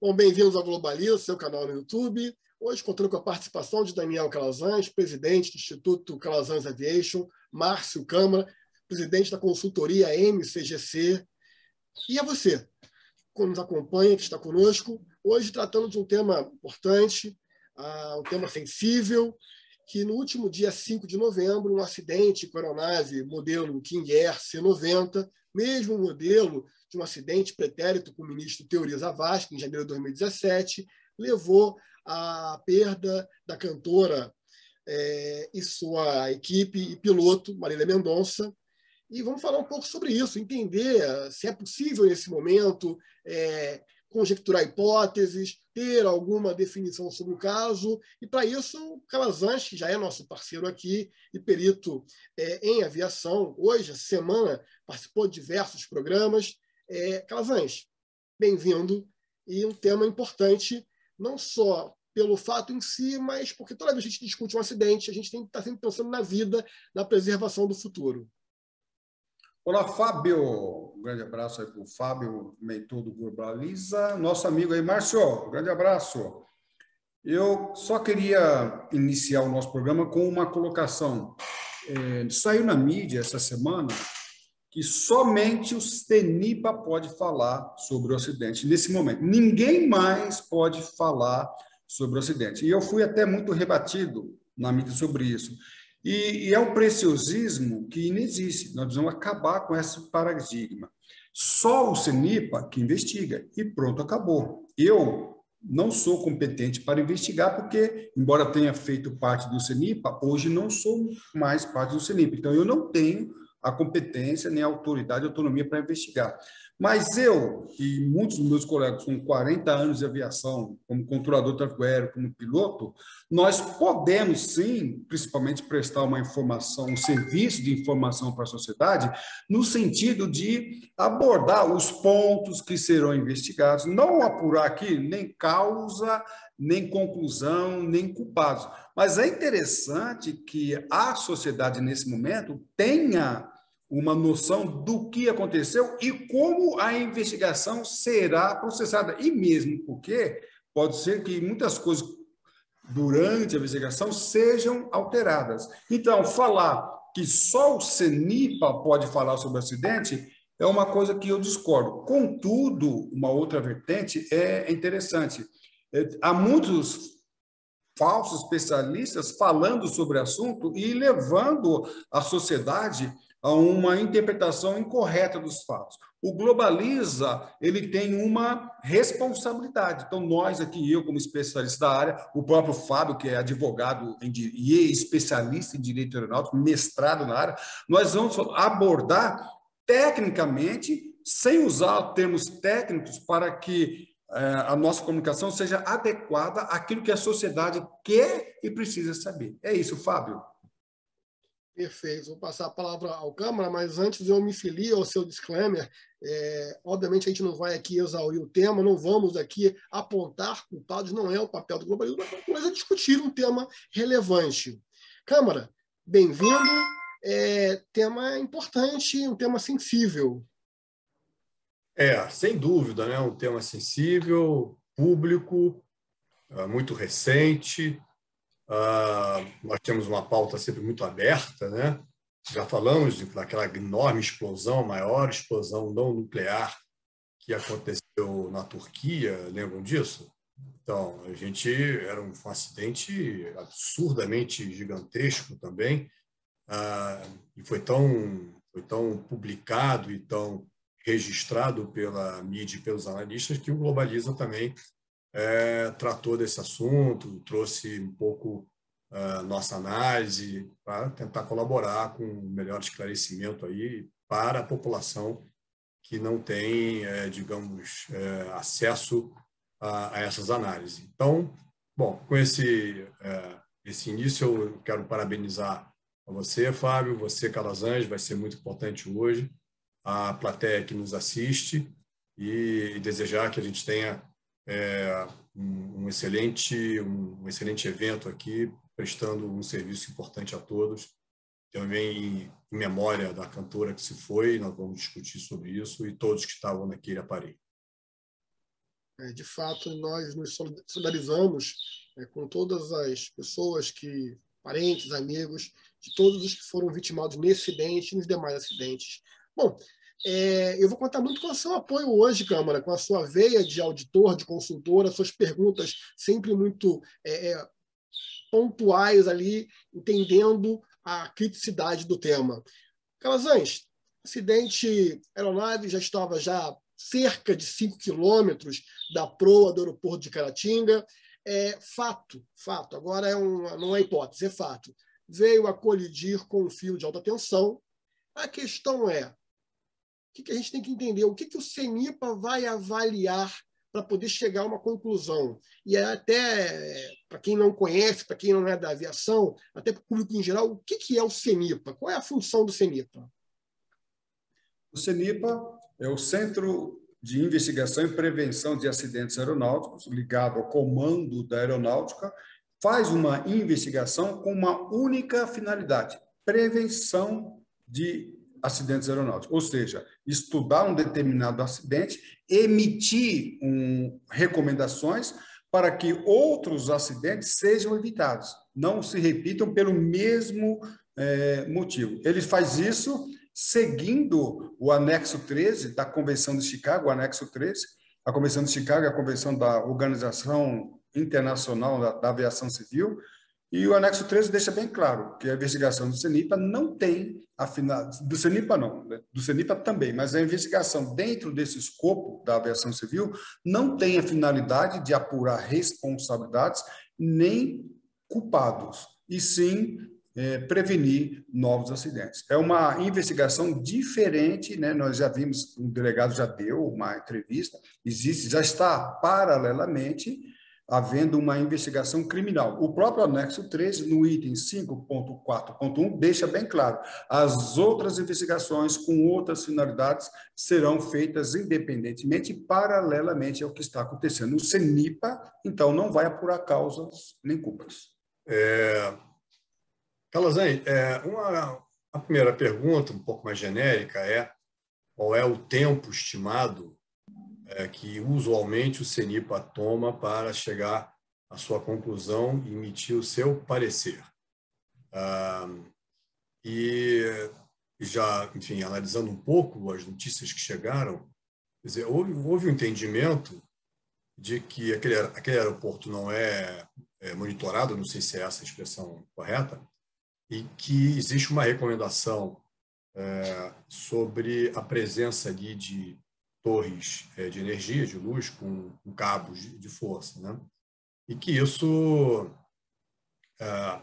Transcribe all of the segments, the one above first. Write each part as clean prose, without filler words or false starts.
Bom, bem-vindos ao Globaliza, seu canal no YouTube. Hoje contando com a participação de Daniel Calazans, presidente do Instituto Calazans Aviation, Márcio Câmara, presidente da consultoria MCGC, e a você, que nos acompanha, que está conosco, hoje tratando de um tema importante, um tema sensível, que no último dia 5 de novembro, um acidente com a aeronave modelo King Air C-90, mesmo modelo de um acidente pretérito com o ministro Teori Zavascki, em janeiro de 2017, levou à perda da cantora e sua equipe e piloto, Marília Mendonça. E vamos falar um pouco sobre isso, entender se é possível, nesse momento, conjecturar hipóteses, ter alguma definição sobre o caso. E, para isso, o Calazans, que já é nosso parceiro aqui e perito em aviação, hoje, essa semana, participou de diversos programas. Calazans, bem-vindo. E um tema importante, não só pelo fato em si, mas porque toda vez que a gente discute um acidente, a gente tem que estar sempre pensando na vida, na preservação do futuro. Olá, Fábio. Um grande abraço aí para o Fábio, mentor do Globaliza. Nosso amigo aí, Márcio. Um grande abraço. Eu só queria iniciar o nosso programa com uma colocação. Saiu na mídia essa semana que somente o CENIPA pode falar sobre o acidente nesse momento. Ninguém mais pode falar sobre o acidente. E eu fui até muito rebatido na mídia sobre isso. E é um preciosismo que inexiste. Nós precisamos acabar com esse paradigma. Só o CENIPA que investiga. E pronto, acabou. Eu não sou competente para investigar, porque, embora tenha feito parte do CENIPA, hoje não sou mais parte do CENIPA. Então, eu não tenho a competência, nem a autoridade, a autonomia para investigar. Mas eu e muitos dos meus colegas com 40 anos de aviação, como controlador de tráfego aéreo, como piloto, nós podemos sim, principalmente, prestar uma informação, um serviço de informação para a sociedade, no sentido de abordar os pontos que serão investigados, não apurar aqui nem causa, nem conclusão, nem culpados. Mas é interessante que a sociedade, nesse momento, tenha uma noção do que aconteceu e como a investigação será processada. E mesmo porque pode ser que muitas coisas durante a investigação sejam alteradas. Então, falar que só o CENIPA pode falar sobre o acidente é uma coisa que eu discordo. Contudo, uma outra vertente é interessante. Há muitos falsos especialistas falando sobre o assunto e levando a sociedade a uma interpretação incorreta dos fatos. O Globaliza, ele tem uma responsabilidade. Então, nós aqui, eu como especialista da área, o próprio Fábio, que é advogado e especialista em direito aeronáutico, mestrado na área, nós vamos abordar tecnicamente, sem usar termos técnicos, para que a nossa comunicação seja adequada àquilo que a sociedade quer e precisa saber. É isso, Fábio. Perfeito. Vou passar a palavra ao Câmara, mas antes eu me filio ao seu disclaimer. Obviamente, a gente não vai aqui exaurir o tema, não vamos aqui apontar culpados, não é o papel do globalismo, mas é discutir um tema relevante. Câmara, bem-vindo. Tema importante, um tema sensível. Sem dúvida, né? Um tema sensível, público, muito recente. Nós temos uma pauta sempre muito aberta, né? Já falamos daquela enorme explosão, maior explosão não nuclear que aconteceu na Turquia, lembram disso? Então, era um acidente absurdamente gigantesco também, e foi tão publicado e tão registrado pela mídia e pelos analistas que o Globaliza também tratou desse assunto, trouxe um pouco nossa análise para tentar colaborar com um melhor esclarecimento aí para a população que não tem, digamos, acesso a essas análises. Então, bom, com esse início, eu quero parabenizar a você, Fábio, você, Calazans, vai ser muito importante hoje, a plateia que nos assiste e desejar que a gente tenha um excelente evento aqui, prestando um serviço importante a todos, também em memória da cantora que se foi, nós vamos discutir sobre isso, e todos que estavam naquele aparelho. De fato, nós nos solidarizamos com todas as pessoas parentes, amigos, de todos os que foram vitimados nesse acidente e nos demais acidentes. Bom, eu vou contar muito com o seu apoio hoje, Câmara, com a sua veia de auditor, de consultor, as suas perguntas sempre muito pontuais ali, entendendo a criticidade do tema. Calazans, acidente, a aeronave já estava cerca de 5 quilômetros da proa do aeroporto de Caratinga. Fato, agora não é hipótese, é fato. Veio a colidir com um fio de alta tensão. A questão é, o que a gente tem que entender? O que o CENIPA vai avaliar para poder chegar a uma conclusão? E até, para quem não conhece, para quem não é da aviação, até para o público em geral, o que é o CENIPA? Qual é a função do CENIPA? O CENIPA é o Centro de Investigação e Prevenção de Acidentes Aeronáuticos, ligado ao Comando da Aeronáutica, faz uma investigação com uma única finalidade: prevenção de acidentes aeronáuticos. Ou seja, estudar um determinado acidente, emitir recomendações para que outros acidentes sejam evitados, não se repitam pelo mesmo motivo. Ele faz isso seguindo o anexo 13 da Convenção de Chicago, o anexo 13. A Convenção de Chicago é a convenção da Organização Internacional da Aviação Civil, e o anexo 13 deixa bem claro que a investigação do CENIPA não tem do CENIPA não, né? Do CENIPA também, mas a investigação dentro desse escopo da aviação civil não tem a finalidade de apurar responsabilidades nem culpados, e sim prevenir novos acidentes. É uma investigação diferente, né? Nós já vimos, o delegado já deu uma entrevista, já está paralelamente havendo uma investigação criminal. O próprio anexo 13, no item 5.4.1, deixa bem claro: as outras investigações com outras finalidades serão feitas independentemente e paralelamente ao que está acontecendo. O CENIPA, então, não vai apurar causas nem culpas. Calazans, a primeira pergunta, um pouco mais genérica, qual é o tempo estimado que usualmente o CENIPA toma para chegar à sua conclusão e emitir o seu parecer? E já, enfim, analisando um pouco as notícias que chegaram, quer dizer, houve um entendimento de que aquele aeroporto não é monitorado, não sei se é essa a expressão correta, e que existe uma recomendação sobre a presença ali de torres de energia, de luz, com cabos de força, né? E que isso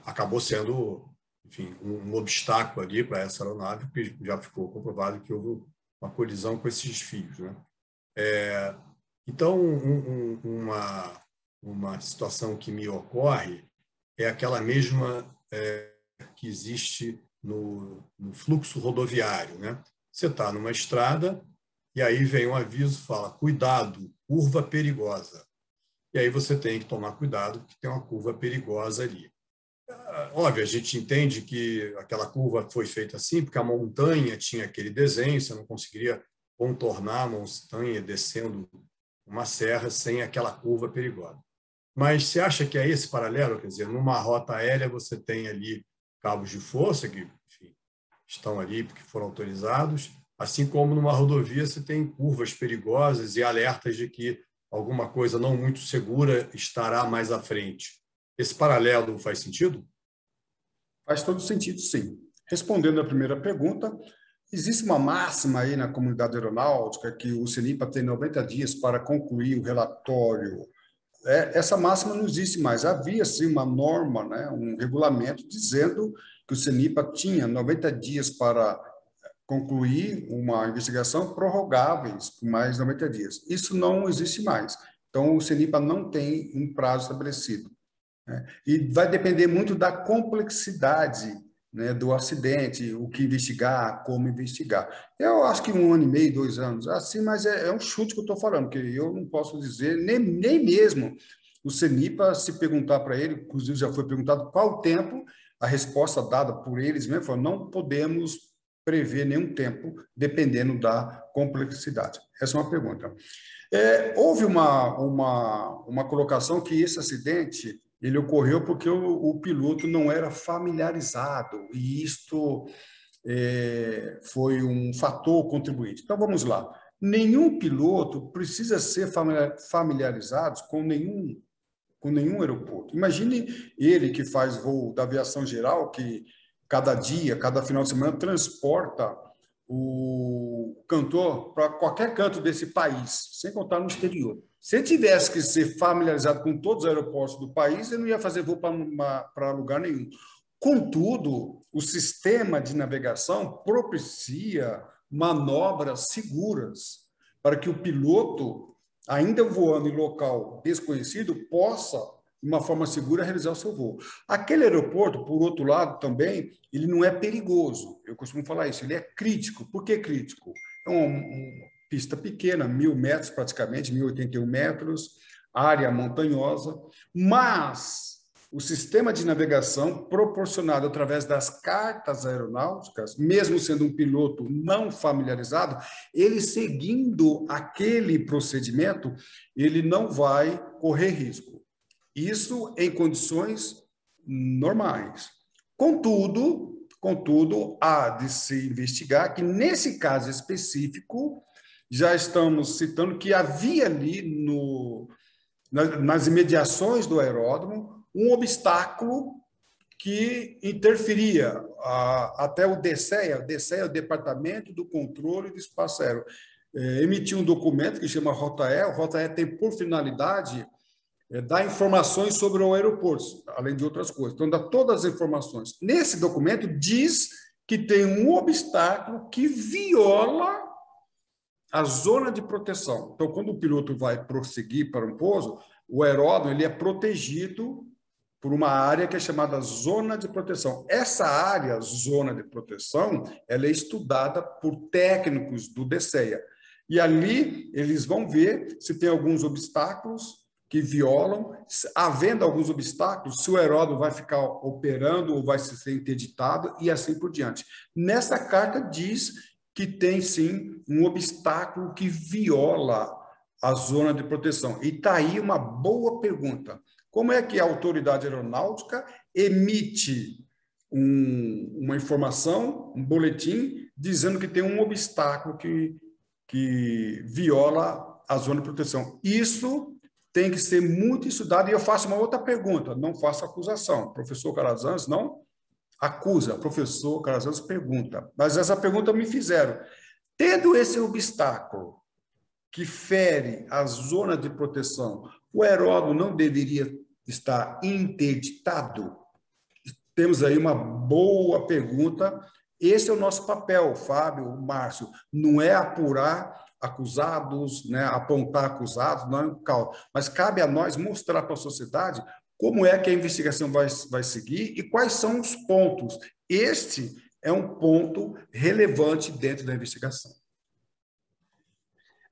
acabou sendo, enfim, um obstáculo ali para essa aeronave, porque já ficou comprovado que houve uma colisão com esses fios, né? Então, uma situação que me ocorre é aquela mesma que existe no fluxo rodoviário, né? Você está numa estrada e aí vem um aviso, fala: cuidado, curva perigosa. E aí você tem que tomar cuidado, porque tem uma curva perigosa ali. Óbvio, a gente entende que aquela curva foi feita assim, porque a montanha tinha aquele desenho, você não conseguiria contornar a montanha descendo uma serra sem aquela curva perigosa. Mas você acha que é esse paralelo? Quer dizer, numa rota aérea você tem ali cabos de força que, enfim, estão ali porque foram autorizados, assim como numa rodovia você tem curvas perigosas e alertas de que alguma coisa não muito segura estará mais à frente. Esse paralelo faz sentido? Faz todo sentido, sim. Respondendo à primeira pergunta, existe uma máxima aí na comunidade aeronáutica que o CENIPA tem 90 dias para concluir o relatório. Essa máxima não existe mais. Havia, sim, uma norma, né, um regulamento dizendo que o CENIPA tinha 90 dias para concluir uma investigação, prorrogáveis por mais 90 dias. Isso não existe mais. Então, o CENIPA não tem um prazo estabelecido, né? E vai depender muito da complexidade, né, do acidente, o que investigar, como investigar. Eu acho que 1 ano e meio, 2 anos, assim, mas é um chute que eu estou falando, porque eu não posso dizer, nem mesmo o CENIPA, se perguntar para ele, inclusive já foi perguntado qual o tempo, a resposta dada por eles mesmo foi: não podemos prever nenhum tempo, dependendo da complexidade. Essa é uma pergunta. Houve uma colocação que esse acidente ele ocorreu porque o piloto não era familiarizado, e isto foi um fator contribuinte. Então, vamos lá. Nenhum piloto precisa ser familiarizado com nenhum aeroporto. Imagine ele que faz voo da aviação geral, que cada dia, cada final de semana, transporta o cantor para qualquer canto desse país, sem contar no exterior. Se ele tivesse que ser familiarizado com todos os aeroportos do país, ele não ia fazer voo para lugar nenhum. Contudo, o sistema de navegação propicia manobras seguras para que o piloto, ainda voando em local desconhecido, possa, de uma forma segura, realizar o seu voo. Aquele aeroporto, por outro lado, também, ele não é perigoso. Eu costumo falar isso, ele é crítico. Por que crítico? É uma pista pequena, 1.000 metros praticamente, 1.081 metros, área montanhosa, mas o sistema de navegação proporcionado através das cartas aeronáuticas, mesmo sendo um piloto não familiarizado, ele seguindo aquele procedimento, ele não vai correr risco. Isso em condições normais. Contudo, há de se investigar que, nesse caso específico, já estamos citando que havia ali nas imediações do aeródromo um obstáculo que interferia até o DSEA. O DSEA é o Departamento do Controle do Espaço Aéreo. Emitiu um documento que chama ROTA-E. O ROTA-E tem por finalidade dar informações sobre o aeroporto, além de outras coisas. Então, dá todas as informações. Nesse documento, diz que tem um obstáculo que viola a zona de proteção. Então, quando o piloto vai prosseguir para um pouso, o aeródromo ele é protegido por uma área que é chamada zona de proteção. Essa área, zona de proteção, ela é estudada por técnicos do DSEA. E ali eles vão ver se tem alguns obstáculos que violam. Havendo alguns obstáculos, se o aeródromo vai ficar operando ou vai ser interditado e assim por diante. Nessa carta diz que tem, sim, um obstáculo que viola a zona de proteção. E está aí uma boa pergunta. Como é que a autoridade aeronáutica emite uma informação, um boletim, dizendo que tem um obstáculo que viola a zona de proteção? Isso tem que ser muito estudado. E eu faço uma outra pergunta, não faço acusação. O professor Calazans não acusa, o professor Calazans pergunta. Mas essa pergunta me fizeram. Tendo esse obstáculo que fere a zona de proteção, o aeródromo não deveria estar interditado? Temos aí uma boa pergunta. Esse é o nosso papel, Fábio, Márcio, não é apurar acusados, né, apontar acusados, não, mas cabe a nós mostrar para a sociedade como é que a investigação vai seguir e quais são os pontos. Este é um ponto relevante dentro da investigação.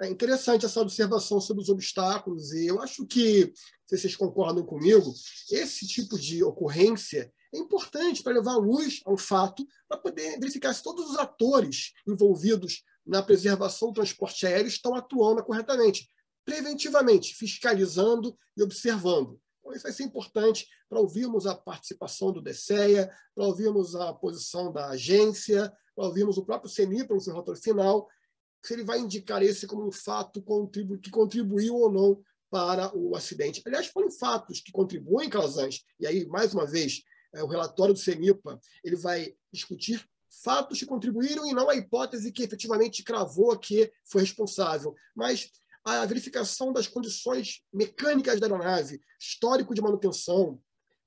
É interessante essa observação sobre os obstáculos, e eu acho que, se vocês concordam comigo, esse tipo de ocorrência é importante para levar luz ao fato, para poder verificar se todos os atores envolvidos na preservação do transporte aéreo estão atuando corretamente, preventivamente, fiscalizando e observando. Então, isso vai ser importante para ouvirmos a participação do DSEA, para ouvirmos a posição da agência, para ouvirmos o próprio CENIPA no seu relatório final, se ele vai indicar esse como um fato que contribuiu ou não para o acidente. Aliás, foram fatos que contribuem, Calazans, e aí, mais uma vez, o relatório do CENIPA ele vai discutir fatos que contribuíram e não a hipótese que efetivamente cravou que foi responsável, mas a verificação das condições mecânicas da aeronave, histórico de manutenção,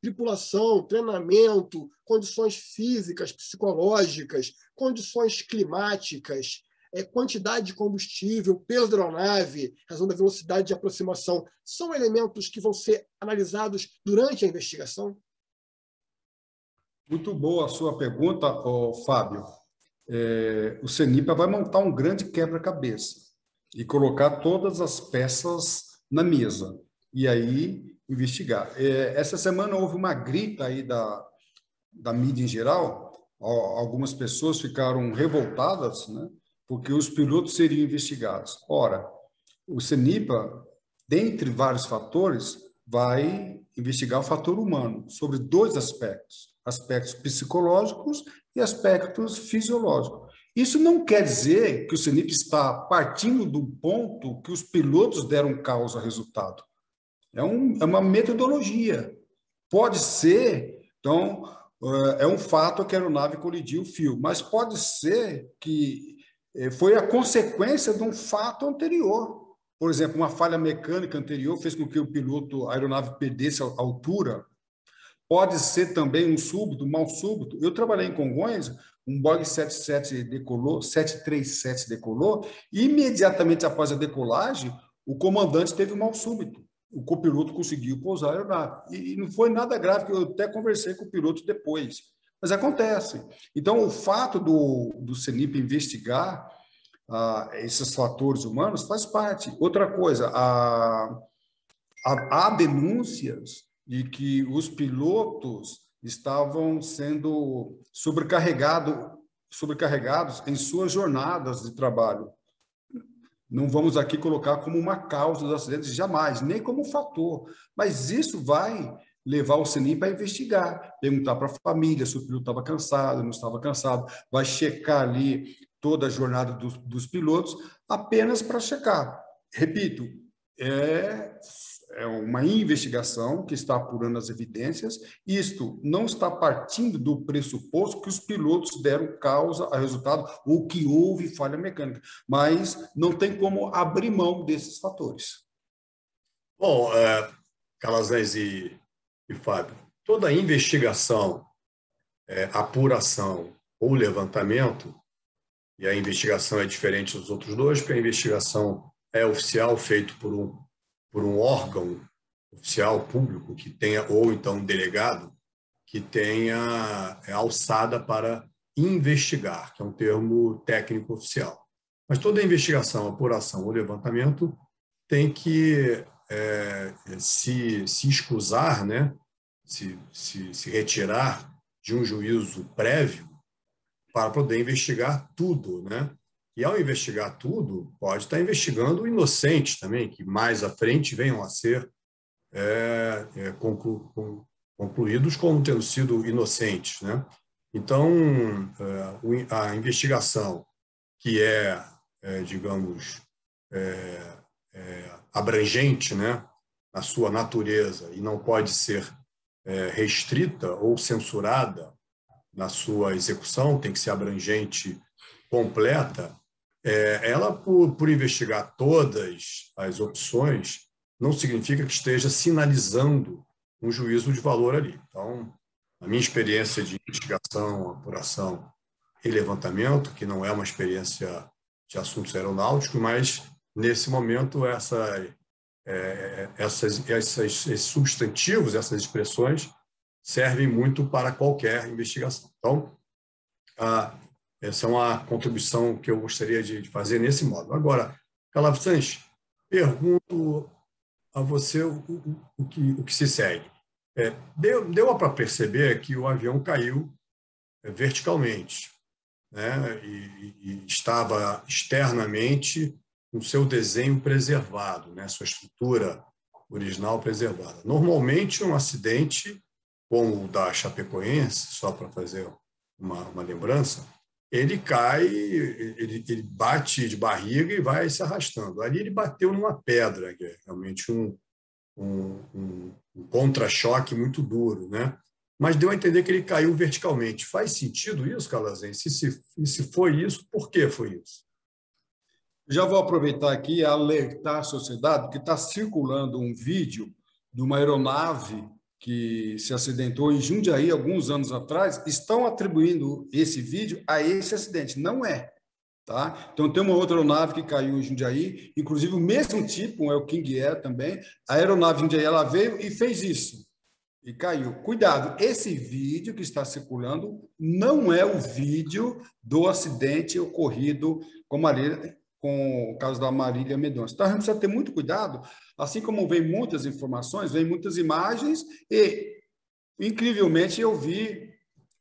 tripulação, treinamento, condições físicas, psicológicas, condições climáticas, quantidade de combustível, peso da aeronave, razão da velocidade de aproximação, são elementos que vão ser analisados durante a investigação? Muito boa a sua pergunta, Fábio. O CENIPA vai montar um grande quebra-cabeça e colocar todas as peças na mesa e aí investigar. Essa semana houve uma grita aí da mídia em geral, algumas pessoas ficaram revoltadas, né, porque os pilotos seriam investigados. Ora, o CENIPA, dentre vários fatores, vai investigar o fator humano sobre dois aspectos: aspectos psicológicos e aspectos fisiológicos. Isso não quer dizer que o CENIPA está partindo do ponto que os pilotos deram causa ao resultado. É uma metodologia. Pode ser, então, é um fato que a aeronave colidiu o fio, mas pode ser que foi a consequência de um fato anterior. Por exemplo, uma falha mecânica anterior fez com que a aeronave perdesse a altura. Pode ser também um súbito, mal súbito. Eu trabalhei em Congonhas, um Boeing 737 decolou, e imediatamente após a decolagem, o comandante teve um mal súbito. O copiloto conseguiu pousar a aeronave. E não foi nada grave, que eu até conversei com o piloto depois. Mas acontece. Então, o fato do CENIPA investigar esses fatores humanos faz parte. Outra coisa, há denúncias de que os pilotos estavam sendo sobrecarregados em suas jornadas de trabalho. Não vamos aqui colocar como uma causa dos acidentes, jamais, nem como fator. Mas isso vai levar o CENIPA a investigar, perguntar para a família se o piloto estava cansado, não estava cansado, vai checar ali toda a jornada dos pilotos, apenas para checar. Repito, é uma investigação que está apurando as evidências. Isto não está partindo do pressuposto que os pilotos deram causa ao resultado ou que houve falha mecânica, mas não tem como abrir mão desses fatores. Bom, Calazans e Fábio, toda investigação, apuração ou levantamento, e a investigação é diferente dos outros dois, porque a investigação é oficial, feito por um órgão oficial público que tenha, ou então um delegado, que tenha alçada para investigar, que é um termo técnico oficial. Mas toda investigação, apuração ou levantamento tem que se escusar, né? se retirar de um juízo prévio para poder investigar tudo, né? E ao investigar tudo, pode estar investigando inocentes também, que mais à frente venham a ser concluídos como tendo sido inocentes, né? Então, a investigação que digamos, abrangente, né, na sua natureza, e não pode ser restrita ou censurada na sua execução, tem que ser abrangente, completa, ela, por investigar todas as opções, não significa que esteja sinalizando um juízo de valor ali. Então, a minha experiência de investigação, apuração e levantamento, que não é uma experiência de assuntos aeronáuticos, mas, nesse momento, esses substantivos, essas expressões, servem muito para qualquer investigação. Então, essa é uma contribuição que eu gostaria de fazer nesse modo. Agora, Calazans, pergunto a você o que se segue. Deu para perceber que o avião caiu verticalmente, né? E estava externamente com seu desenho preservado, né? Sua estrutura original preservada. Normalmente, um acidente como o da Chapecoense, só para fazer uma lembrança, ele cai, ele bate de barriga e vai se arrastando. Ali ele bateu numa pedra, que é realmente um contra-choque muito duro, né? Mas deu a entender que ele caiu verticalmente. Faz sentido isso, Calazans? E se foi isso, por que foi isso? Já vou aproveitar aqui e alertar a sociedade que está circulando um vídeo de uma aeronave que se acidentou em Jundiaí alguns anos atrás. Estão atribuindo esse vídeo a esse acidente. Não é. Tá? Então, tem uma outra aeronave que caiu em Jundiaí, inclusive o mesmo tipo, é o King Air também. A aeronave em Jundiaí, ela veio e fez isso. E caiu. Cuidado, esse vídeo que está circulando não é o vídeo do acidente ocorrido com o caso da Marília Mendonça. Então, a gente precisa ter muito cuidado, assim como vem muitas informações, vem muitas imagens e, incrivelmente, eu vi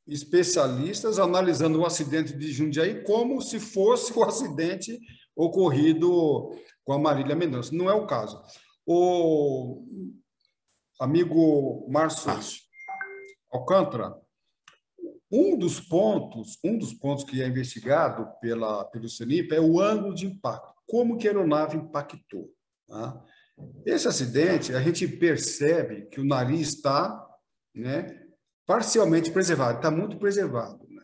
especialistas analisando o acidente de Jundiaí como se fosse o acidente ocorrido com a Marília Mendonça. Não é o caso. O amigo Márcio Alcântara, um dos pontos que é investigado pelo CENIPA é o ângulo de impacto. Como que a aeronave impactou? Tá? Esse acidente, a gente percebe que o nariz está, né, parcialmente preservado, está muito preservado, né,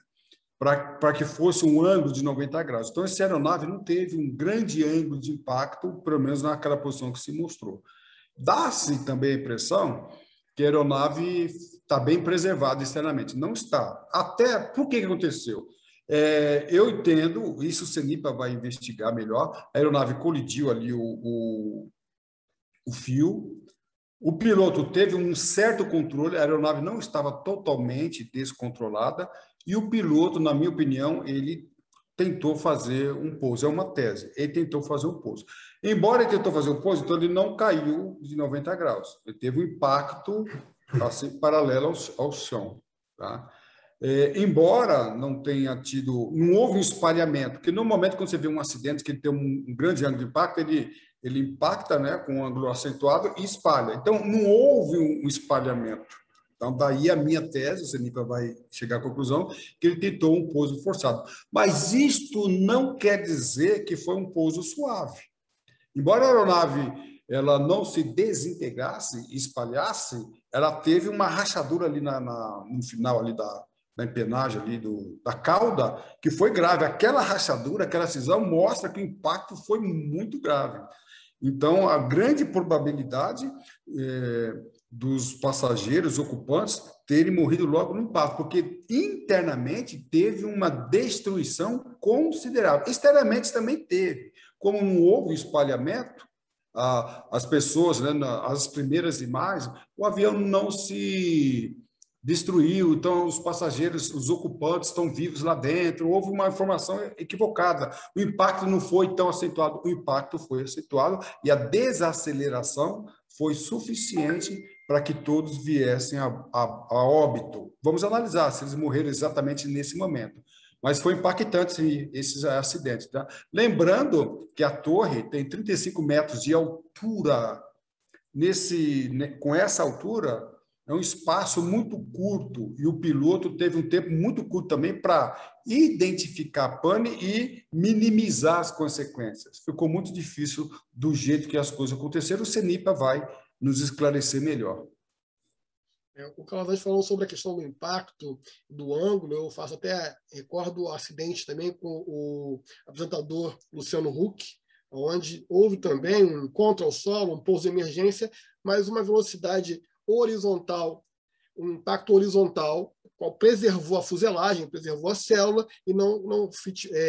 para que fosse um ângulo de 90 graus. Então, essa aeronave não teve um grande ângulo de impacto, pelo menos naquela posição que se mostrou. Dá-se também a impressão que a aeronave está bem preservada externamente. Não está. Até, por que aconteceu? Eu entendo, isso o CENIPA vai investigar melhor, a aeronave colidiu ali o fio, o piloto teve um certo controle, a aeronave não estava totalmente descontrolada, e o piloto, na minha opinião, ele tentou fazer um pouso, é uma tese, ele tentou fazer um pouso. Embora ele tentou fazer um pouso, então ele não caiu de 90 graus, ele teve um impacto assim, paralelo ao chão, tá? Embora não tenha tido, não houve um espalhamento, porque normalmente quando você vê um acidente que ele tem um grande ângulo de impacto, ele impacta, né, com um ângulo acentuado e espalha. Então, não houve um espalhamento. Então, daí a minha tese, o CENIPA vai chegar à conclusão que ele tentou um pouso forçado. Mas isto não quer dizer que foi um pouso suave. Embora a aeronave ela não se desintegrasse e espalhasse, ela teve uma rachadura ali no final ali da empenagem ali da cauda, que foi grave. Aquela rachadura, aquela cisão mostra que o impacto foi muito grave. Então, a grande probabilidade dos passageiros ocupantes terem morrido logo no impacto, porque internamente teve uma destruição considerável. Externamente também teve. Como não houve espalhamento, as pessoas, né, as primeiras imagens, o avião não se destruiu, então os passageiros, os ocupantes estão vivos lá dentro, houve uma informação equivocada, o impacto não foi tão acentuado, o impacto foi acentuado e a desaceleração foi suficiente para que todos viessem a óbito. Vamos analisar se eles morreram exatamente nesse momento, mas foi impactante esses acidentes. Tá? Lembrando que a torre tem 35 metros de altura, com essa altura, é um espaço muito curto e o piloto teve um tempo muito curto também para identificar a pane e minimizar as consequências. Ficou muito difícil do jeito que as coisas aconteceram. O CENIPA vai nos esclarecer melhor. O Calazans falou sobre a questão do impacto, do ângulo. Eu recordo o acidente também com o apresentador Luciano Huck, onde houve também um encontro ao solo, um pouso de emergência, mas uma velocidade horizontal, um impacto horizontal, qual preservou a fuselagem, preservou a célula e não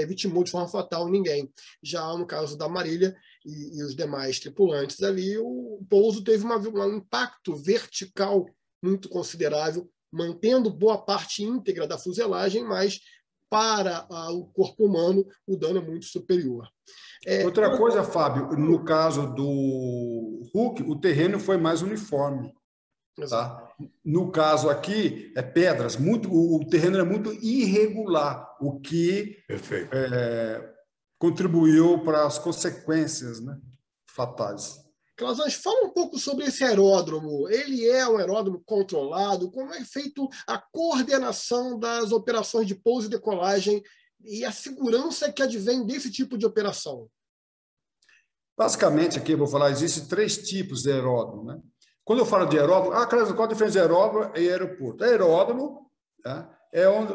vitimou de forma fatal ninguém. Já no caso da Marília e os demais tripulantes ali, o pouso teve um impacto vertical muito considerável, mantendo boa parte íntegra da fuselagem, mas para o corpo humano o dano é muito superior. Outra coisa, Fábio, no caso do Huck, o terreno foi mais uniforme. Tá? No caso aqui, é pedras, o terreno é muito irregular, o que contribuiu para as consequências, né, fatais. Calazans, fala um pouco sobre esse aeródromo. Ele é um aeródromo controlado? Como é feito a coordenação das operações de pouso e decolagem e a segurança que advém desse tipo de operação? Basicamente, aqui eu vou falar, existem 3 tipos de aeródromo, né? Quando eu falo de aeródromo, qual a diferença de aeródromo e aeroporto? Aeródromo, tá,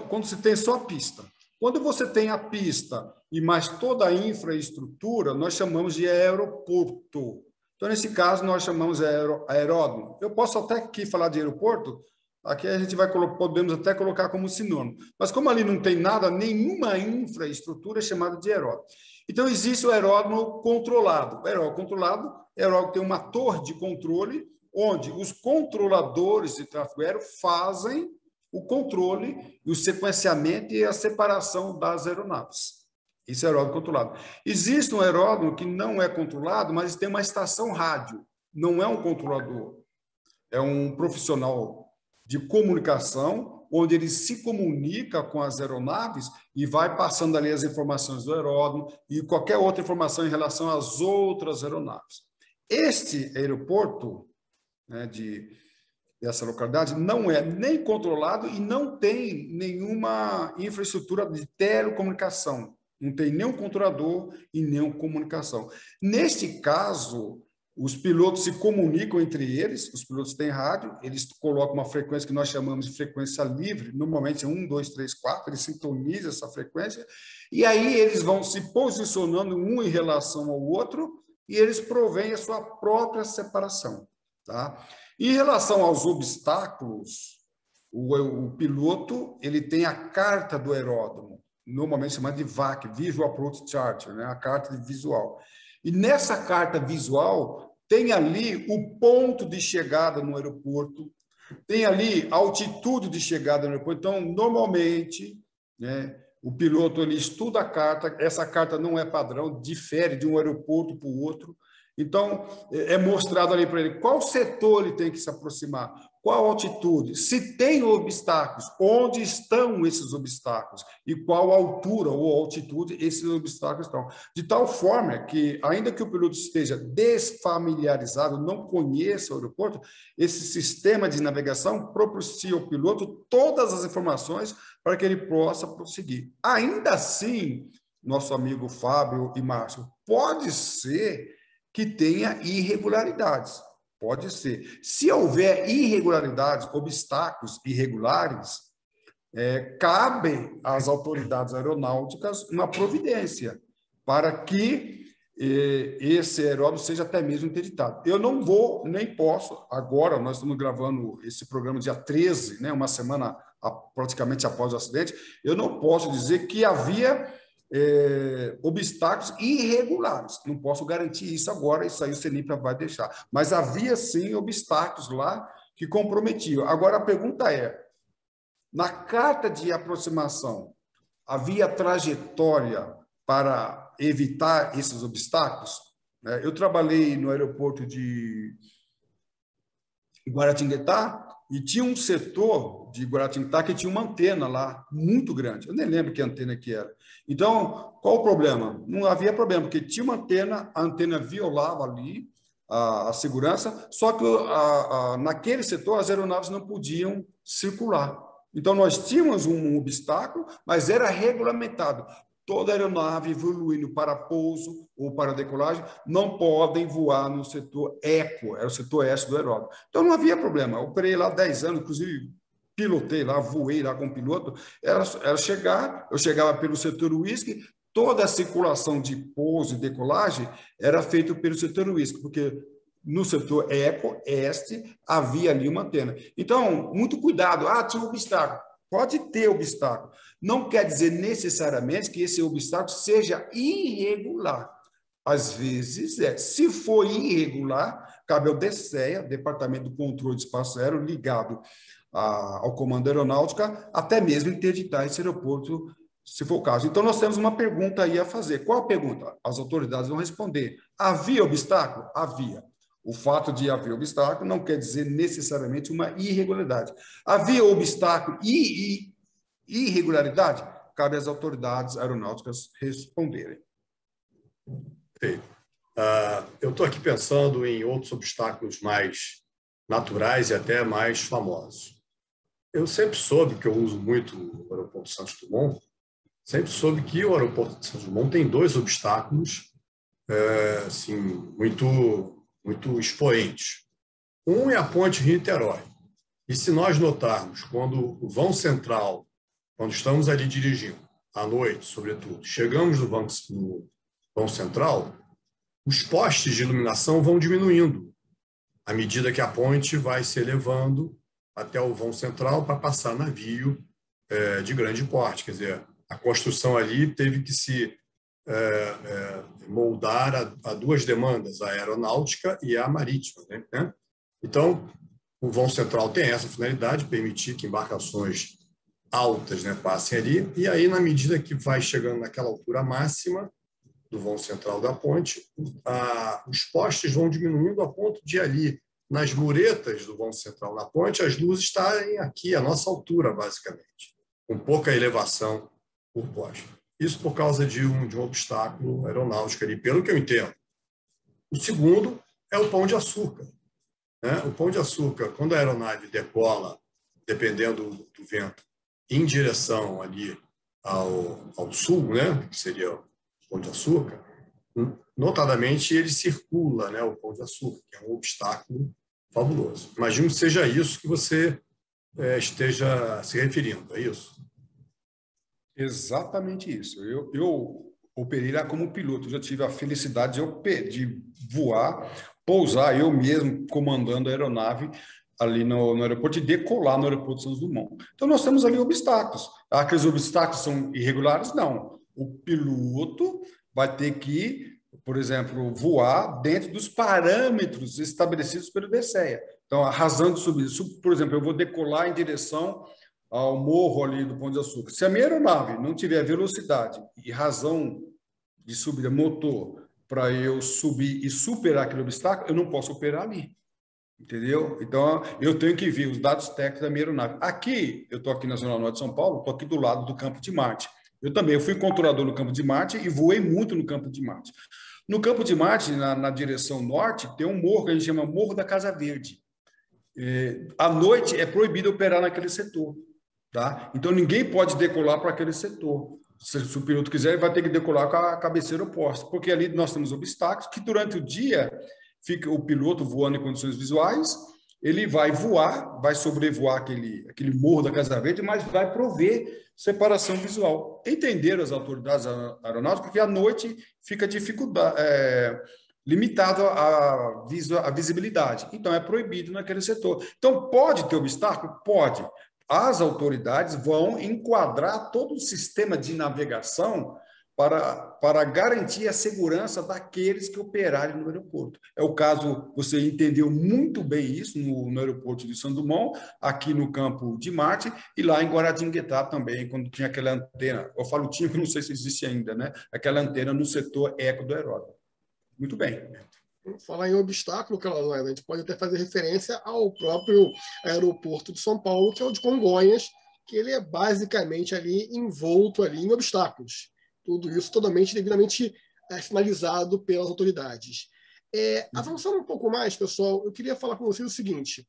quando você tem só a pista. Quando você tem a pista e mais toda a infraestrutura, nós chamamos de aeroporto. Então, nesse caso, nós chamamos aeródromo. Eu posso até aqui falar de aeroporto, aqui a gente podemos até colocar como sinônimo. Mas como ali não tem nada, nenhuma infraestrutura é chamada de aeródromo. Então, existe o aeródromo controlado. O aeródromo controlado é o aeródromo que tem uma torre de controle, onde os controladores de tráfego aéreo fazem o controle, o sequenciamento e a separação das aeronaves. Isso é aeródromo controlado. Existe um aeródromo que não é controlado, mas tem uma estação rádio. Não é um controlador. É um profissional de comunicação onde ele se comunica com as aeronaves e vai passando ali as informações do aeródromo e qualquer outra informação em relação às outras aeronaves. Este aeroporto, né, dessa localidade não é nem controlado e não tem nenhuma infraestrutura de telecomunicação. Não tem nenhum controlador e nenhuma comunicação. Neste caso, os pilotos se comunicam entre eles, os pilotos têm rádio, eles colocam uma frequência que nós chamamos de frequência livre, normalmente é 1, 2, 3, 4, eles sintonizam essa frequência, e aí eles vão se posicionando um em relação ao outro, e eles provêm a sua própria separação. Tá? Em relação aos obstáculos, o piloto ele tem a carta do aeródromo, normalmente chamada de VAC, Visual Approach Chart, né? A carta de visual. E nessa carta visual tem ali o ponto de chegada no aeroporto, tem ali a altitude de chegada no aeroporto. Então, normalmente, né, o piloto ele estuda a carta, essa carta não é padrão, difere de um aeroporto para o outro. Então, é mostrado ali para ele qual setor ele tem que se aproximar, qual altitude, se tem obstáculos, onde estão esses obstáculos e qual altura ou altitude esses obstáculos estão. De tal forma que, ainda que o piloto esteja desfamiliarizado, não conheça o aeroporto, esse sistema de navegação propicia ao piloto todas as informações para que ele possa prosseguir. Ainda assim, nosso amigo Fábio e Márcio, pode ser que tenha irregularidades. Pode ser. Se houver irregularidades, obstáculos irregulares, cabe às autoridades aeronáuticas uma providência para que esse aeródromo seja até mesmo interditado. Eu não vou, nem posso, agora nós estamos gravando esse programa dia 13, né, uma semana praticamente após o acidente, eu não posso dizer que havia obstáculos irregulares. Não posso garantir isso agora, isso aí o CENIPA vai deixar. Mas havia, sim, obstáculos lá que comprometiam. Agora, a pergunta é, na carta de aproximação, havia trajetória para evitar esses obstáculos? Eu trabalhei no aeroporto de Guaratinguetá, e tinha um setor de Guaratinguetá que tinha uma antena lá, muito grande. Eu nem lembro que antena que era. Então, qual o problema? Não havia problema, porque tinha uma antena, a antena violava ali a segurança, só que naquele setor as aeronaves não podiam circular. Então, nós tínhamos um obstáculo, mas era regulamentado. Toda aeronave evoluindo para pouso ou para decolagem não podem voar no setor eco, era o setor oeste do aeródromo. Então, não havia problema. Eu operei lá 10 anos, inclusive pilotei lá, voei lá com o piloto. Era chegar, eu chegava pelo setor uísque, toda a circulação de pouso e decolagem era feita pelo setor uísque, porque no setor eco, este, havia ali uma antena. Então, muito cuidado. Tinha um obstáculo. Pode ter obstáculo. Não quer dizer necessariamente que esse obstáculo seja irregular. Às vezes é. Se for irregular, cabe ao DECEA, Departamento do Controle de Espaço Aéreo, ligado ao Comando Aeronáutica, até mesmo interditar esse aeroporto, se for o caso. Então, nós temos uma pergunta aí a fazer. Qual a pergunta? As autoridades vão responder. Havia obstáculo? Havia. O fato de haver obstáculo não quer dizer necessariamente uma irregularidade. Havia obstáculo e irregularidade? Cabe às autoridades aeronáuticas responderem. Perfeito. Eu estou aqui pensando em outros obstáculos mais naturais e até mais famosos. Eu sempre soube, que eu uso muito o aeroporto Santos Dumont, sempre soube que o aeroporto de Santos Dumont tem 2 obstáculos assim, muito expoentes. Um é a ponte Rio-Niterói. E se nós notarmos, quando o vão central, quando estamos ali dirigindo, à noite, sobretudo, chegamos no vão central, os postes de iluminação vão diminuindo, à medida que a ponte vai se elevando até o vão central para passar navio de grande porte. Quer dizer, a construção ali teve que se moldar a 2 demandas, a aeronáutica e a marítima, né? Então, o vão central tem essa finalidade, permitir que embarcações altas, né, passem ali, e aí, na medida que vai chegando naquela altura máxima do vão central da ponte, os postes vão diminuindo a ponto de ali, nas muretas do vão central da ponte, as luzes estarem aqui, à nossa altura, basicamente, com pouca elevação por poste. Isso por causa de um obstáculo aeronáutico ali, pelo que eu entendo. O segundo é o Pão de Açúcar, né? O Pão de Açúcar, quando a aeronave decola, dependendo do vento, em direção ali ao sul, né? Que seria o Pão de Açúcar, notadamente ele circula, né? O Pão de Açúcar, que é um obstáculo fabuloso. Imagino que seja isso que você esteja se referindo, é isso? Exatamente isso. Eu operei lá como piloto, já tive a felicidade de voar, pousar eu mesmo comandando a aeronave ali no aeroporto e decolar no aeroporto de Santos Dumont. Então, nós temos ali obstáculos. Aqueles obstáculos são irregulares? Não. O piloto vai ter que, por exemplo, voar dentro dos parâmetros estabelecidos pelo DCEA. Então, a razão de subida, por exemplo, eu vou decolar em direção ao morro ali do Pão de Açúcar. Se a minha aeronave não tiver velocidade e razão de subida, motor, para eu subir e superar aquele obstáculo, eu não posso operar ali. Entendeu? Então, eu tenho que ver os dados técnicos da minha aeronave. Aqui, eu estou aqui na Zona Norte de São Paulo, estou aqui do lado do Campo de Marte. Eu fui controlador no Campo de Marte e voei muito no Campo de Marte. No Campo de Marte, na direção norte, tem um morro que a gente chama Morro da Casa Verde. À noite é proibido operar naquele setor. Tá? Então, ninguém pode decolar para aquele setor. Se o piloto quiser, ele vai ter que decolar com a cabeceira oposta, porque ali nós temos obstáculos que durante o dia fica o piloto voando em condições visuais, ele vai voar, vai sobrevoar aquele morro da Casa Verde, mas vai prover separação visual. Entenderam as autoridades aeronáuticas que à noite fica dificuldade, limitado a visibilidade. Então, é proibido naquele setor. Então, pode ter obstáculo? Pode. As autoridades vão enquadrar todo o sistema de navegação para garantir a segurança daqueles que operarem no aeroporto. É o caso, você entendeu muito bem isso no aeroporto de Santos Dumont, aqui no Campo de Marte, e lá em Guaratinguetá também, quando tinha aquela antena, eu falo tinha, que não sei se existe ainda, né? Aquela antena no setor eco do aeródromo. Muito bem. Falar em obstáculo, Calazans, a gente pode até fazer referência ao próprio aeroporto de São Paulo, que é o de Congonhas, que ele é basicamente ali envolto ali em obstáculos. Tudo isso totalmente devidamente sinalizado pelas autoridades. Avançando um pouco mais, pessoal, eu queria falar com vocês o seguinte.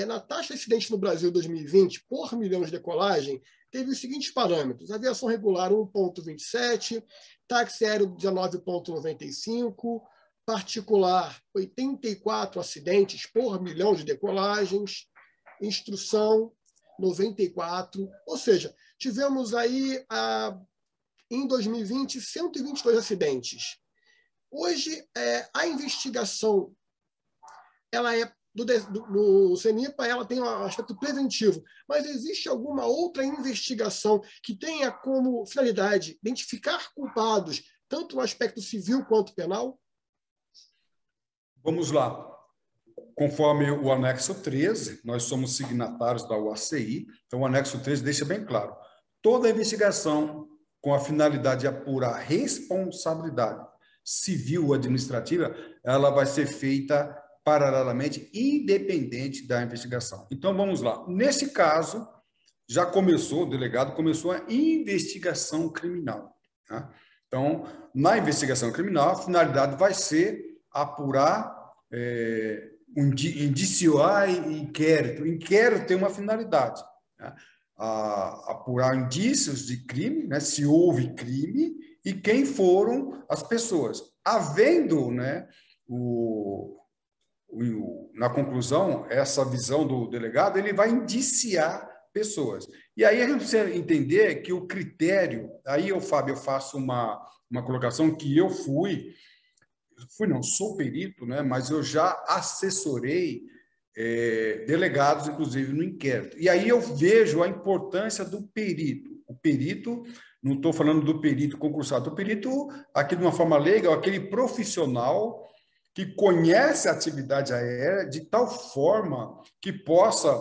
Na taxa de acidente no Brasil 2020, por milhão de decolagem, teve os seguintes parâmetros. Aviação regular 1,27, táxi aéreo 19,95, particular 84 acidentes por milhão de decolagens, instrução 94, ou seja, tivemos aí em 2020 122 acidentes. Hoje a investigação ela é do CENIPA, ela tem um aspecto preventivo, mas existe alguma outra investigação que tenha como finalidade identificar culpados, tanto no aspecto civil quanto penal? Vamos lá. Conforme o anexo 13, nós somos signatários da UACI, então o anexo 13 deixa bem claro, toda investigação com a finalidade de apurar responsabilidade civil ou administrativa, ela vai ser feita paralelamente, independente da investigação. Então, vamos lá. Nesse caso, já começou, o delegado começou a investigação criminal. Tá? Então, na investigação criminal, a finalidade vai ser apurar, indiciar inquérito. Inquérito tem uma finalidade, né? Apurar indícios de crime, né? Se houve crime e quem foram as pessoas. Havendo, né, na conclusão, essa visão do delegado, ele vai indiciar pessoas. E aí a gente precisa entender que o critério, aí eu, Fábio, eu faço uma colocação que eu sou perito, né, mas eu já assessorei delegados, inclusive, no inquérito. E aí eu vejo a importância do perito. O perito, não estou falando do perito concursado, o perito, aqui de uma forma leiga, aquele profissional que conhece a atividade aérea de tal forma que possa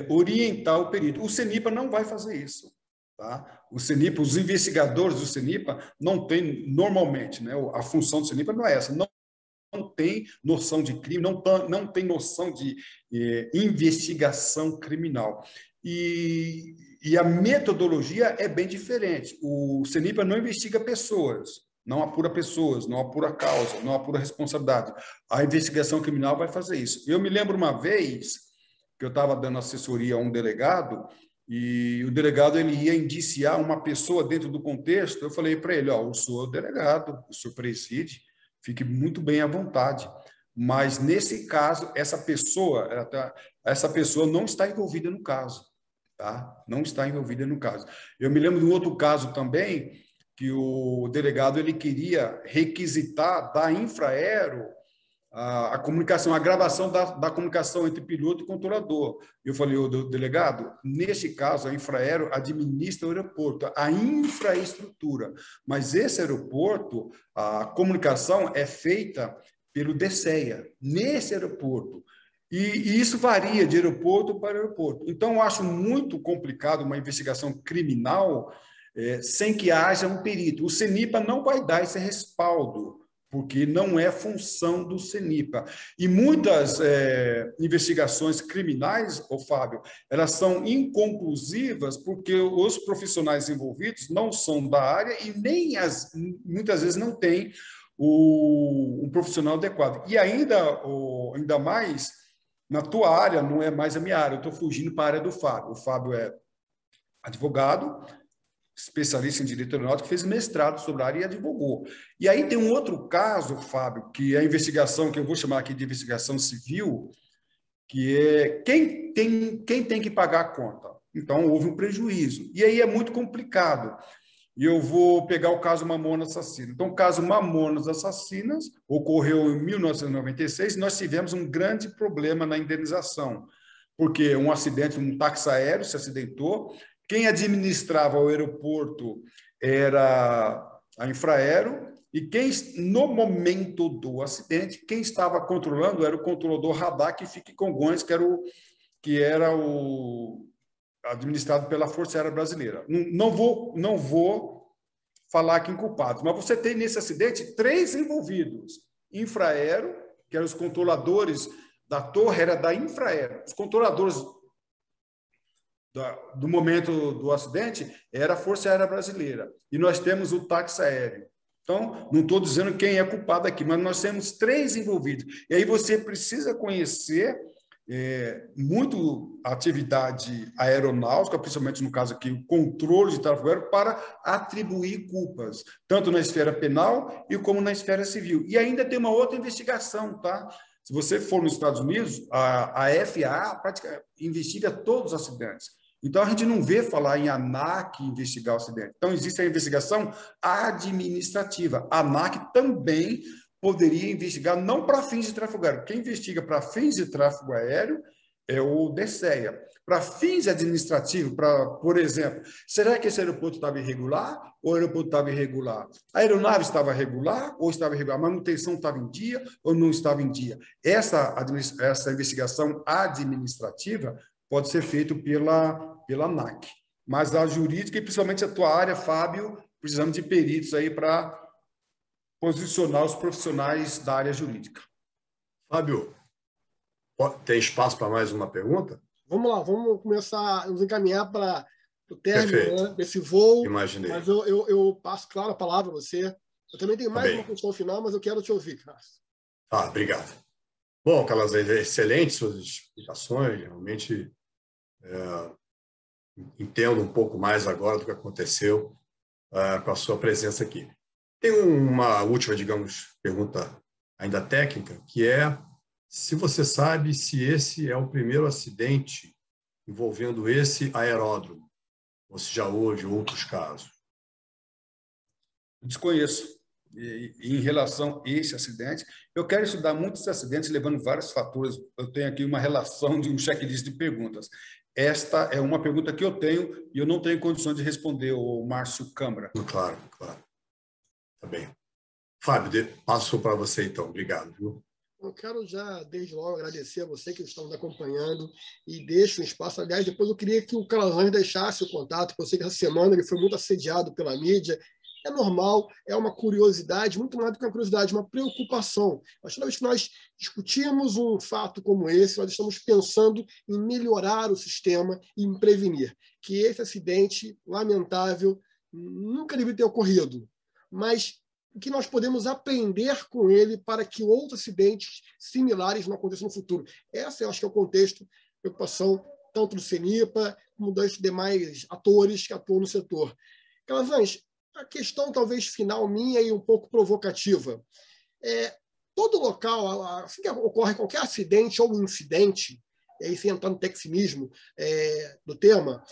orientar o perito. O CENIPA não vai fazer isso. Tá? O CENIPA, os investigadores do CENIPA não têm, normalmente, né, a função do CENIPA não é essa, não tem noção de crime, não tem noção de investigação criminal. E a metodologia é bem diferente. O CENIPA não investiga pessoas, não apura pessoas, não apura causa, não apura responsabilidade. A investigação criminal vai fazer isso. Eu me lembro uma vez que eu estava dando assessoria a um delegado e o delegado ele ia indiciar uma pessoa dentro do contexto. Eu falei para ele, o senhor é delegado, o senhor preside, fique muito bem à vontade. Mas, nesse caso, essa pessoa não está envolvida no caso. Tá? Não está envolvida no caso. Eu me lembro de um outro caso também, que o delegado ele queria requisitar da Infraero a comunicação, a gravação da comunicação entre piloto e controlador. Eu falei, delegado, nesse caso, a Infraero administra o aeroporto, a infraestrutura, mas esse aeroporto, a comunicação é feita pelo DCEA, nesse aeroporto. E isso varia de aeroporto para aeroporto. Então, eu acho muito complicado uma investigação criminal sem que haja um perito. O CENIPA não vai dar esse respaldo, porque não é função do CENIPA. E muitas investigações criminais, Fábio, elas são inconclusivas porque os profissionais envolvidos não são da área e nem muitas vezes não têm um profissional adequado. E ainda mais, na tua área, não é mais a minha área, eu estou fugindo para a área do Fábio. O Fábio é advogado, especialista em direito aeronáutico, que fez mestrado sobre a área e advogou. E aí tem um outro caso, Fábio, que é a investigação, que eu vou chamar aqui de investigação civil, que é quem tem que pagar a conta. Então, houve um prejuízo. E aí é muito complicado. E eu vou pegar o caso Mamonas Assassinas. Então, o caso Mamonas Assassinas ocorreu em 1996 e nós tivemos um grande problema na indenização, porque um acidente, um táxi aéreo se acidentou. Quem administrava o aeroporto era a Infraero e no momento do acidente, quem estava controlando era o controlador radar que fica em Congonhas, que era administrado pela Força Aérea Brasileira. Não vou falar aqui em culpados, mas você tem nesse acidente 3 envolvidos. Infraero, que eram os controladores da torre, era da Infraero. Os controladores do momento do acidente era a Força Aérea Brasileira. E nós temos o táxi aéreo. Então, não estou dizendo quem é culpado aqui, mas nós temos 3 envolvidos. E aí você precisa conhecer muito a atividade aeronáutica, principalmente no caso aqui, o controle de tráfego aéreo, para atribuir culpas, tanto na esfera penal e como na esfera civil. E ainda tem uma outra investigação, tá? Se você for nos Estados Unidos, a FAA praticamente investiga todos os acidentes. Então, a gente não vê falar em ANAC investigar o acidente. Então, existe a investigação administrativa. A ANAC também poderia investigar, não para fins de tráfego aéreo. Quem investiga para fins de tráfego aéreo é o DCEA. Para fins administrativos, por exemplo, será que esse aeroporto estava irregular ou o aeroporto estava irregular? A aeronave estava regular ou estava irregular? A manutenção estava em dia ou não estava em dia? Essa investigação administrativa pode ser feita pela ANAC. Mas a jurídica, e principalmente a tua área, Fábio, precisamos de peritos aí para posicionar os profissionais da área jurídica. Fábio, tem espaço para mais uma pergunta? Vamos lá, vamos começar a nos encaminhar para o término desse voo. Imaginei. Mas eu passo, claro, a palavra a você. Eu também tenho mais uma questão final, mas eu quero te ouvir, Carlos. Obrigado. Bom, Carlos, excelentes suas explicações. Realmente entendo um pouco mais agora do que aconteceu com a sua presença aqui. Tem uma última, digamos, pergunta ainda técnica, que é se você sabe se esse é o primeiro acidente envolvendo esse aeródromo, ou se já houve outros casos. Desconheço. Em relação a esse acidente, eu quero estudar muitos acidentes, levando vários fatores. Eu tenho aqui uma relação de um checklist de perguntas. Esta é uma pergunta que eu tenho e eu não tenho condições de responder, o Márcio Câmara. Claro. Tá bem. Fábio, passo para você, então. Obrigado. Viu? Eu quero já, desde logo, agradecer a você que está nos acompanhando e deixo um espaço. Aliás, depois eu queria que o Calazans deixasse o contato, porque eu sei que essa semana ele foi muito assediado pela mídia é normal, é uma curiosidade, muito mais do que uma curiosidade, uma preocupação. Mas toda vez que nós discutimos um fato como esse, nós estamos pensando em melhorar o sistema e em prevenir que esse acidente lamentável nunca deveria ter ocorrido. Mas o que nós podemos aprender com ele para que outros acidentes similares não aconteçam no futuro. Esse, eu acho que é o contexto, preocupação tanto do CENIPA como dos demais atores que atuam no setor. Calazans, a questão talvez final minha e um pouco provocativa. Todo local, assim que ocorre qualquer acidente ou incidente, e aí sem entrar no tecnicismo do tema,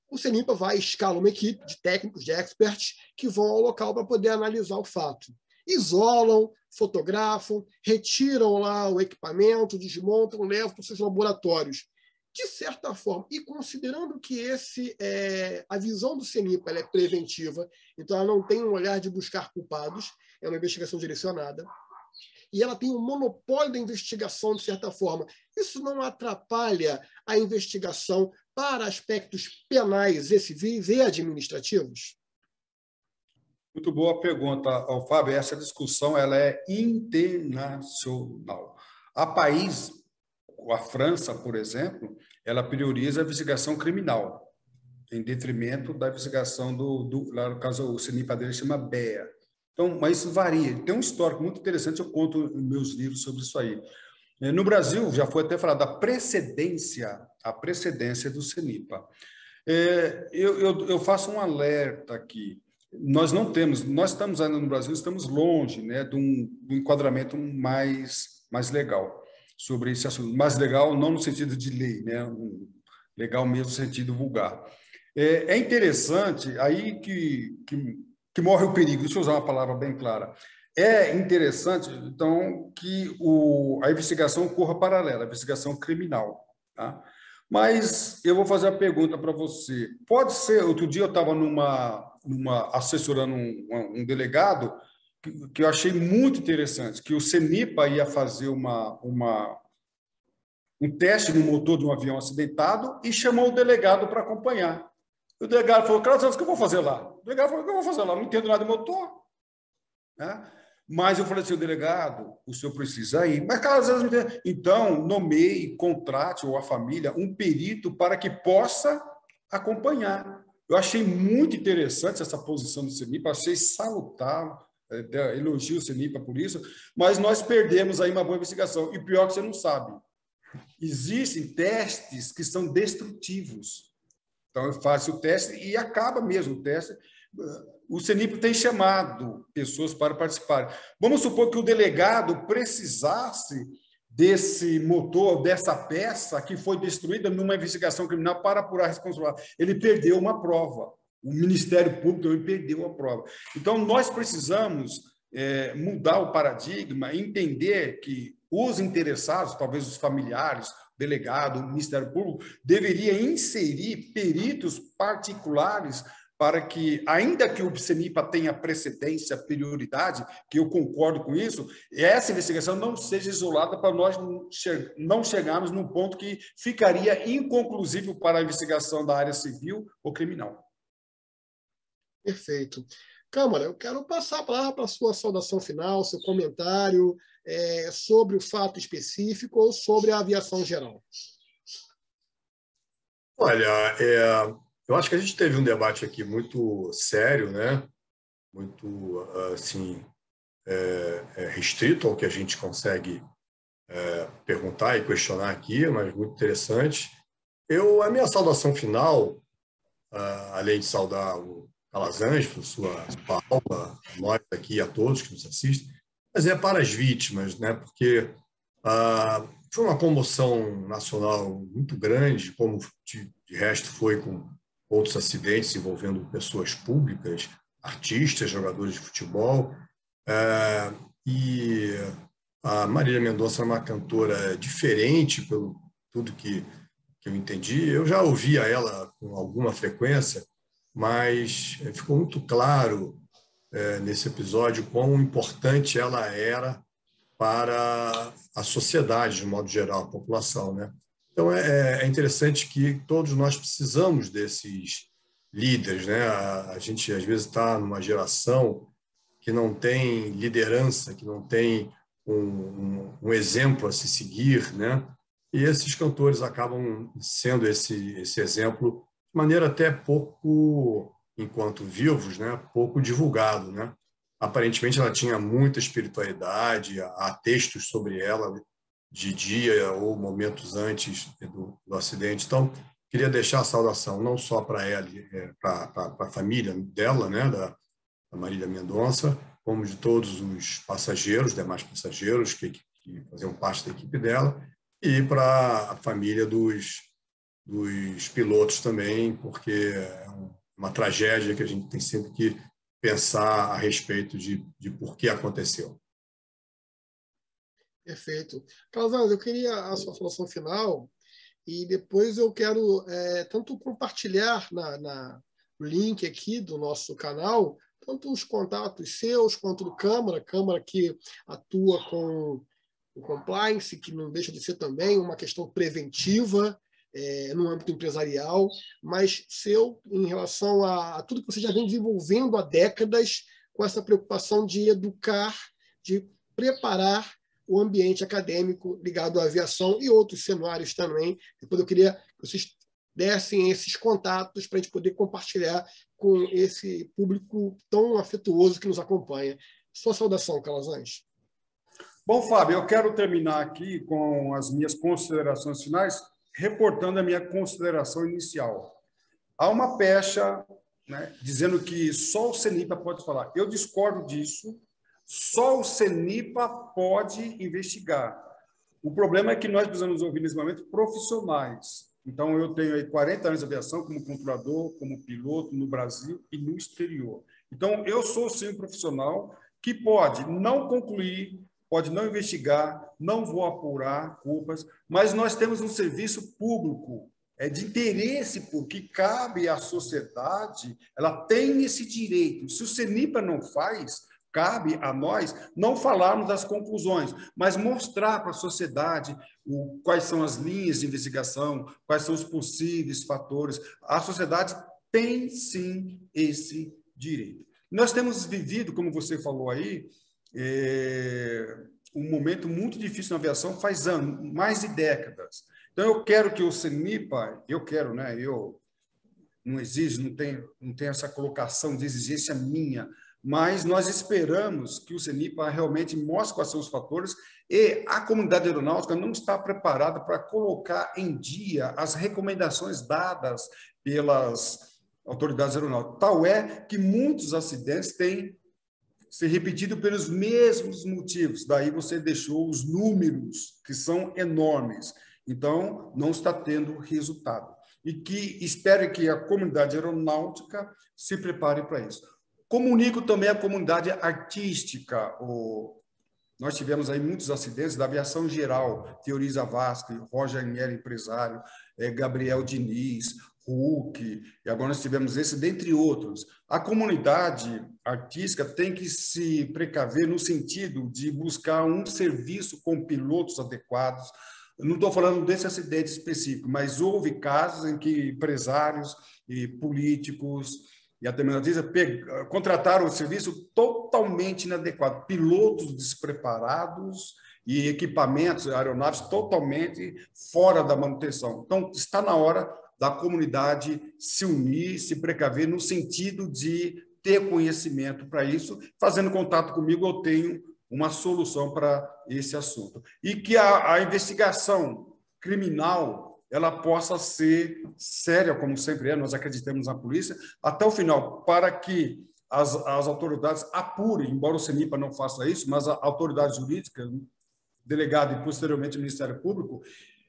o CENIPA vai escalar uma equipe de técnicos, de experts, que vão ao local para poder analisar o fato. Isolam, fotografam, retiram lá o equipamento, desmontam, levam para os seus laboratórios. De certa forma, e considerando que a visão do CENIPA ela é preventiva, então ela não tem um olhar de buscar culpados, é uma investigação direcionada, e ela tem um monopólio da investigação, de certa forma. Isso não atrapalha a investigação para aspectos penais e civis e administrativos? Muito boa pergunta, Fábio. Essa discussão ela é internacional. Há países, a França, por exemplo, ela prioriza a investigação criminal, em detrimento da investigação lá no caso, o CENIPA dele chama BEA. Então, mas isso varia. Tem um histórico muito interessante, eu conto em meus livros sobre isso aí. No Brasil, já foi até falado a precedência do CENIPA. Eu faço um alerta aqui. Nós estamos ainda no Brasil, estamos longe, né, de um enquadramento mais legal sobre esse assunto. Mais legal não no sentido de lei, né, legal mesmo no sentido vulgar. É interessante, aí que morre o perigo, deixa eu usar uma palavra bem clara. É interessante, então, que a investigação corra paralela, a investigação criminal. Tá? Mas eu vou fazer a pergunta para você. Pode ser, outro dia eu estava assessorando um delegado que eu achei muito interessante, que o CENIPA ia fazer um teste no motor de um avião acidentado e chamou o delegado para acompanhar. O delegado falou, Carlos, o que eu vou fazer lá? O delegado falou, o que eu vou fazer lá? Não entendo nada de motor. Né? Mas eu falei assim, delegado, o senhor precisa ir. Mas, Carlos, às vezes não entende. Então, nomeie, contrate, ou a família, um perito para que possa acompanhar. Eu achei muito interessante essa posição do CENIPA, achei salutar, elogio o CENIPA por isso, mas nós perdemos aí uma boa investigação. E pior que você não sabe. Existem testes que são destrutivos. Então, eu faço o teste e acaba mesmo o teste. O CENIPA tem chamado pessoas para participar. Vamos supor que o delegado precisasse desse motor, dessa peça que foi destruída numa investigação criminal para apurar a responsabilidade. Ele perdeu uma prova. O Ministério Público também perdeu a prova. Então, nós precisamos mudar o paradigma, entender que os interessados, talvez os familiares, o delegado, o Ministério Público, deveria inserir peritos particulares para que, ainda que o CENIPA tenha precedência, prioridade, que eu concordo com isso, essa investigação não seja isolada para nós não chegarmos num ponto que ficaria inconclusivo para a investigação da área civil ou criminal. Perfeito. Câmara, eu quero passar a palavra para a sua saudação final, seu comentário sobre o fato específico ou sobre a aviação geral. Olha, eu acho que a gente teve um debate aqui muito sério, né? Muito assim, restrito ao que a gente consegue perguntar e questionar aqui, mas muito interessante. A minha saudação final, além de saudar o Calazans por sua fala, nós aqui a todos que nos assistem, mas é para as vítimas, né? Porque foi uma comoção nacional muito grande, como de resto foi com outros acidentes envolvendo pessoas públicas, artistas, jogadores de futebol. E a Marília Mendonça é uma cantora diferente, pelo tudo que eu entendi. Eu já ouvia ela com alguma frequência, mas ficou muito claro nesse episódio quão importante ela era para a sociedade, de modo geral, a população, né? Então, é interessante que todos nós precisamos desses líderes, né? A gente, às vezes, está numa geração que não tem liderança, que não tem um exemplo a se seguir, né? E esses cantores acabam sendo esse exemplo de maneira até pouco, enquanto vivos, né? Pouco divulgado, né? Aparentemente, ela tinha muita espiritualidade, há textos sobre ela de dia ou momentos antes do acidente. Então, queria deixar a saudação não só para ela, para a família dela, né, da Marília Mendonça, como de todos os passageiros, demais passageiros que faziam parte da equipe dela, e para a família dos pilotos também, porque é uma tragédia que a gente tem sempre que pensar a respeito de por que aconteceu. Perfeito. Calazans, eu queria a sua solução final e depois eu quero tanto compartilhar no link aqui do nosso canal, tanto os contatos seus quanto do Câmara que atua com o compliance, que não deixa de ser também uma questão preventiva no âmbito empresarial, mas seu em relação a tudo que você já vem desenvolvendo há décadas com essa preocupação de educar, de preparar o ambiente acadêmico ligado à aviação e outros cenários também. Depois eu queria que vocês dessem esses contatos para a gente poder compartilhar com esse público tão afetuoso que nos acompanha. Sua saudação, Calazans. Bom, Fábio, eu quero terminar aqui com as minhas considerações finais, reportando a minha consideração inicial. Há uma pecha, né, dizendo que só o CENIPA pode falar. Eu discordo disso. Só o CENIPA pode investigar. O problema é que nós precisamos ouvir, nesse momento, profissionais. Então, eu tenho aí 40 anos de aviação como controlador, como piloto no Brasil e no exterior. Então, eu sou, sim, um profissional que pode não concluir, pode não investigar, não vou apurar culpas, mas nós temos um serviço público, de interesse público, que cabe à sociedade, ela tem esse direito. Se o CENIPA não faz, cabe a nós não falarmos das conclusões, mas mostrar para a sociedade quais são as linhas de investigação, quais são os possíveis fatores. A sociedade tem, sim, esse direito. Nós temos vivido, como você falou aí, um momento muito difícil na aviação faz anos, mais de décadas. Então, eu quero que o CENIPA, eu não exijo, não tenho essa colocação de exigência minha, mas nós esperamos que o CENIPA realmente mostre quais são os fatores e a comunidade aeronáutica não está preparada para colocar em dia as recomendações dadas pelas autoridades aeronáuticas. Tal é que muitos acidentes têm se repetido pelos mesmos motivos. Daí você deixou os números, que são enormes. Então, não está tendo resultado. E que espere que a comunidade aeronáutica se prepare para isso. Comunico também a comunidade artística. Nós tivemos aí muitos acidentes da aviação geral, Teori Zavascki, Roger Nier, empresário, Gabriel Diniz, Hulk, e agora nós tivemos esse, dentre outros. A comunidade artística tem que se precaver no sentido de buscar um serviço com pilotos adequados. Eu não estou falando desse acidente específico, mas houve casos em que empresários e políticos e a terminaliza contrataram o serviço totalmente inadequado, pilotos despreparados e equipamentos, aeronaves totalmente fora da manutenção. Então, está na hora da comunidade se unir, se precaver, no sentido de ter conhecimento para isso. Fazendo contato comigo, eu tenho uma solução para esse assunto. E que a investigação criminal ela possa ser séria, como sempre é, nós acreditamos na polícia, até o final, para que as autoridades apurem, embora o CENIPA não faça isso, mas a autoridade jurídica, delegado e posteriormente o Ministério Público,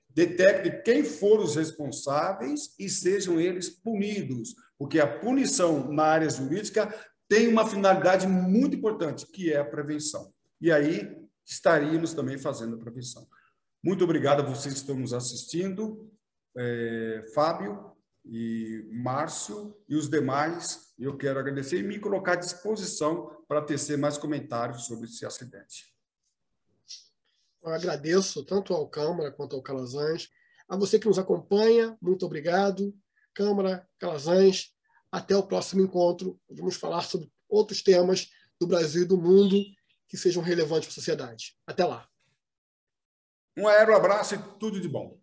detecte quem foram os responsáveis e sejam eles punidos, porque a punição na área jurídica tem uma finalidade muito importante, que é a prevenção. E aí estaríamos também fazendo a prevenção. Muito obrigado a vocês que estão nos assistindo, Fábio e Márcio e os demais. Eu quero agradecer e me colocar à disposição para tecer mais comentários sobre esse acidente. Eu agradeço tanto ao Câmara quanto ao Calazans. A você que nos acompanha, muito obrigado. Câmara, Calazans, Até o próximo encontro. Vamos falar sobre outros temas do Brasil e do mundo que sejam relevantes para a sociedade. Até lá. Um aeroabraço e tudo de bom.